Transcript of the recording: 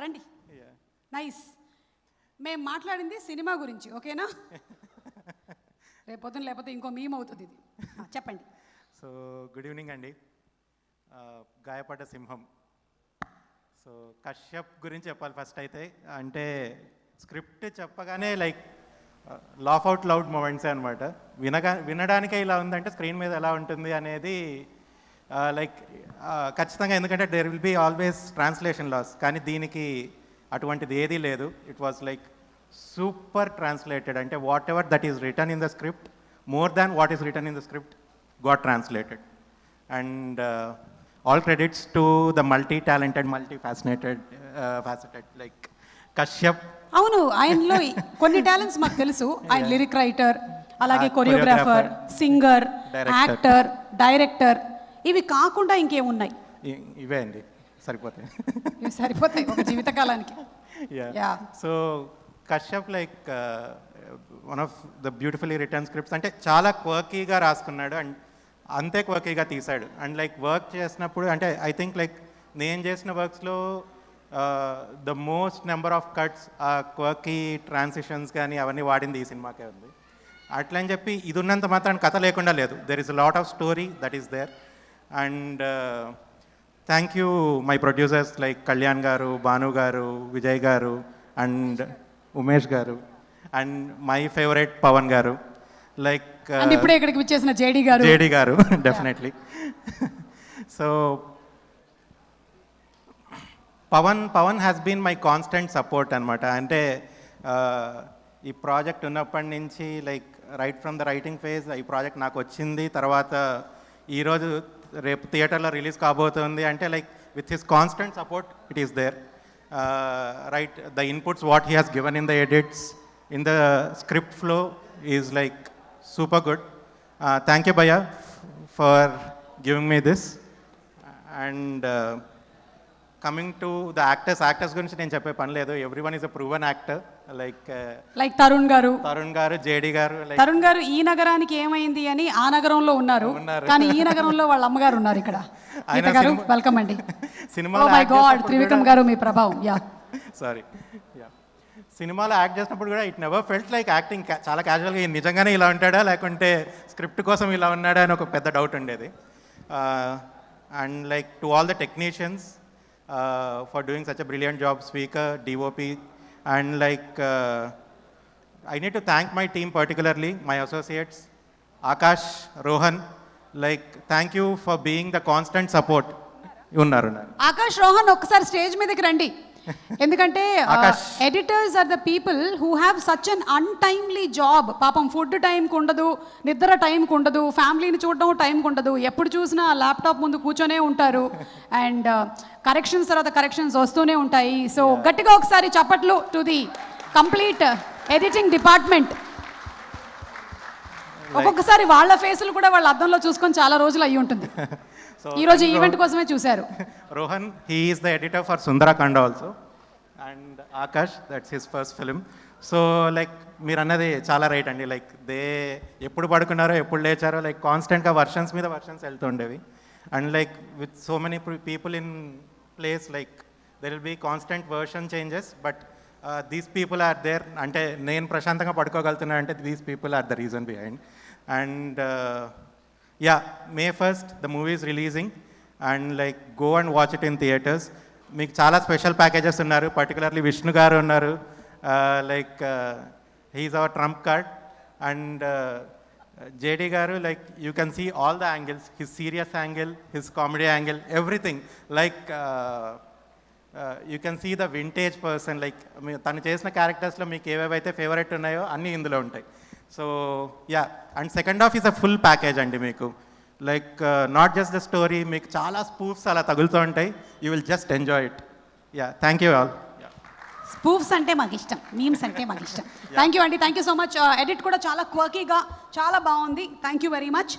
రండి. నైస్. మేము మాట్లాడింది సినిమా గురించి, ఓకేనా? రేపొద్దున లేకపోతే ఇంకో మీమ్ అవుతుంది ఇది. చెప్పండి. సో గుడ్ ఈవినింగ్ అండి. గాయపడ్డ సింహం. సో కశ్యప్ గురించి చెప్పాలి ఫస్ట్ అయితే. అంటే స్క్రిప్ట్ చెప్పగానే లైక్ లాఫ్ అవుట్ లౌడ్ మూమెంట్సే అనమాట. వినడానికే ఇలా ఉందంటే స్క్రీన్ మీద ఎలా ఉంటుంది అనేది లైక్ ఖచ్చితంగా, ఎందుకంటే there will be always translation loss. కానీ దీనికి అటువంటిది ఏదీ లేదు. It was like super translated. అంటే whatever that is written in the script, more than what is written in the script got translated. And all credits to the multi-talented, multi-faceted like Kashyap. అవును, ఆయనలో కొన్ని talents మాకు తెలుసు. ఆయన lyric writer, అలాగే choreographer, singer, actor, director. ఇవి కాకుండా ఇంకేమున్నాయి? ఇవే అండి, సరిపోతాయి. ఇవి సరిపోతాయి ఒక జీవితకాలానికి. So Kashyap like one of the beautifully written scripts. అంటే చాలా క్వర్కీగా రాసుకున్నాడు అండ్ అంతే క్వర్కీగా తీశాడు. అండ్ లైక్ వర్క్ చేసినప్పుడు అంటే ఐ థింక్ లైక్ నేను చేసిన వర్క్స్లో the most number of cuts, quirky transitions కానీ అవన్నీ వాడింది ఈ సినిమాకే ఉంది. అట్లా అని చెప్పి ఇది ఉన్నంత మాత్రం కథ లేకుండా లేదు. There is a lot of story that is there. And thank you my producers like Kalyan గారు, భాను గారు, విజయ్ గారు అండ్ ఉమేష్ గారు అండ్ మై ఫేవరెట్ పవన్ గారు. లైక్ ఇప్పుడే ఇక్కడికి వచ్చేసిన జేడి గారు definitely. So Pawan has been my constant support అనమాట. అంటే ఈ ప్రాజెక్ట్ ఉన్నప్పటి నుంచి like right from the writing phase ఈ ప్రాజెక్ట్ నాకు వచ్చింది. తర్వాత ఈరోజు రేపు థియేటర్లో రిలీజ్ కాబోతుంది అంటే like with his constant support it is there. Right, the inputs what he has given in the edits, in the script flow is like super good. Thank you Bhaiya for giving me this. And coming to the actors gurinchi nenu cheppe pani ledu. Everyone is a proven actor like Tarun గారు, JD గారు. తరుణ్ గారు ఈ నగరానికి ఏమైంది అని ఆ నగరంలో ఉన్నారు, కానీ ఈ నగరంలో వాళ్ళ అమ్మగారు ఉన్నారు ఇక్కడ. గీత గారు వెల్కమ్ అండి. సినిమాలో మై గాడ్, త్రివిక్రమ్ గారు మీ ప్రభావం. సారీ, సినిమాలో యాక్ట్ చేసినప్పుడు కూడా it never felt like acting. చాలా క్యాజువల్గా నిజంగానే ఇలా ఉంటాడా లేకుంటే స్క్రిప్ట్ కోసం ఇలా ఉన్నాడా అని ఒక పెద్ద డౌట్ ఉండేది. And like to all the technicians for doing such a brilliant job, speaker, DOP. And like I need to thank my team, particularly my associates Akash, Rohan. Like thank you for being the constant support. ఉన్నారు ఆకాష్, రోహన్ ఒక్కసారి stage మీదకి రండి. ఎందుకంటే editors are the people who have such an untimely job. పాపం food టైంకి ఉండదు, నిద్ర టైంకి ఉండదు, ఫ్యామిలీని చూడడం టైంకి ఉండదు, ఎప్పుడు చూసినా ల్యాప్టాప్ ముందు కూర్చొనే ఉంటారు. అండ్ కరెక్షన్స్ తర్వాత కరెక్షన్స్ వస్తూనే ఉంటాయి. సో గట్టిగా ఒకసారి చప్పట్లు to the complete editing department. ఒక్కొక్కసారి వాళ్ళ ఫేసులు కూడా వాళ్ళ అద్దంలో చూసుకొని చాలా రోజులు అయ్యి ఉంటుంది. ఈరోజు ఈవెంట్ కోసమే చూశారు. Rohan, he is the editor for Sundarakanda also. And Akash, that's his first film. So like మీరు అన్నది చాలా రైట్ అండి. లైక్ దే ఎప్పుడు పడుకున్నారో ఎప్పుడు లేచారో లైక్ కాన్స్టెంట్గా వర్షన్స్ మీద వర్షన్స్ వెళ్తుండేవి. And like with so many people in place like there will be constant version changes, but these people are there. అంటే నేను ప్రశాంతంగా పడుకోగలుగుతున్నా అంటే these people are the reason behind. And May 1st the movie is releasing and like go and watch it in theaters. మీకు చాలా special packages ఉన్నారు, particularly Vishnu గారు ఉన్నారు. Like he's our trump card. And JD గారు, like you can see all the angles, his serious angle, his comedy angle, everything. Like you can see the vintage person. Like తను చేసిన క్యారెక్టర్స్లో మీకు ఏవేవైతే favourite ఉన్నాయో అన్నీ ఇందులో ఉంటాయి. So and second half is a full package అండి. మీకు like not just the story, మీకు చాలా స్పూఫ్స్ అలా తగులుతూ ఉంటాయి. You will just enjoy it. Thank you all. Spoofs అంటే మాకు ఇష్టం, మీమ్స్ అంటే మాకు ఇష్టం. థ్యాంక్ యూ అండి, thank you so much. Edit కూడా చాలా క్వర్కీగా చాలా బాగుంది. Thank you very much.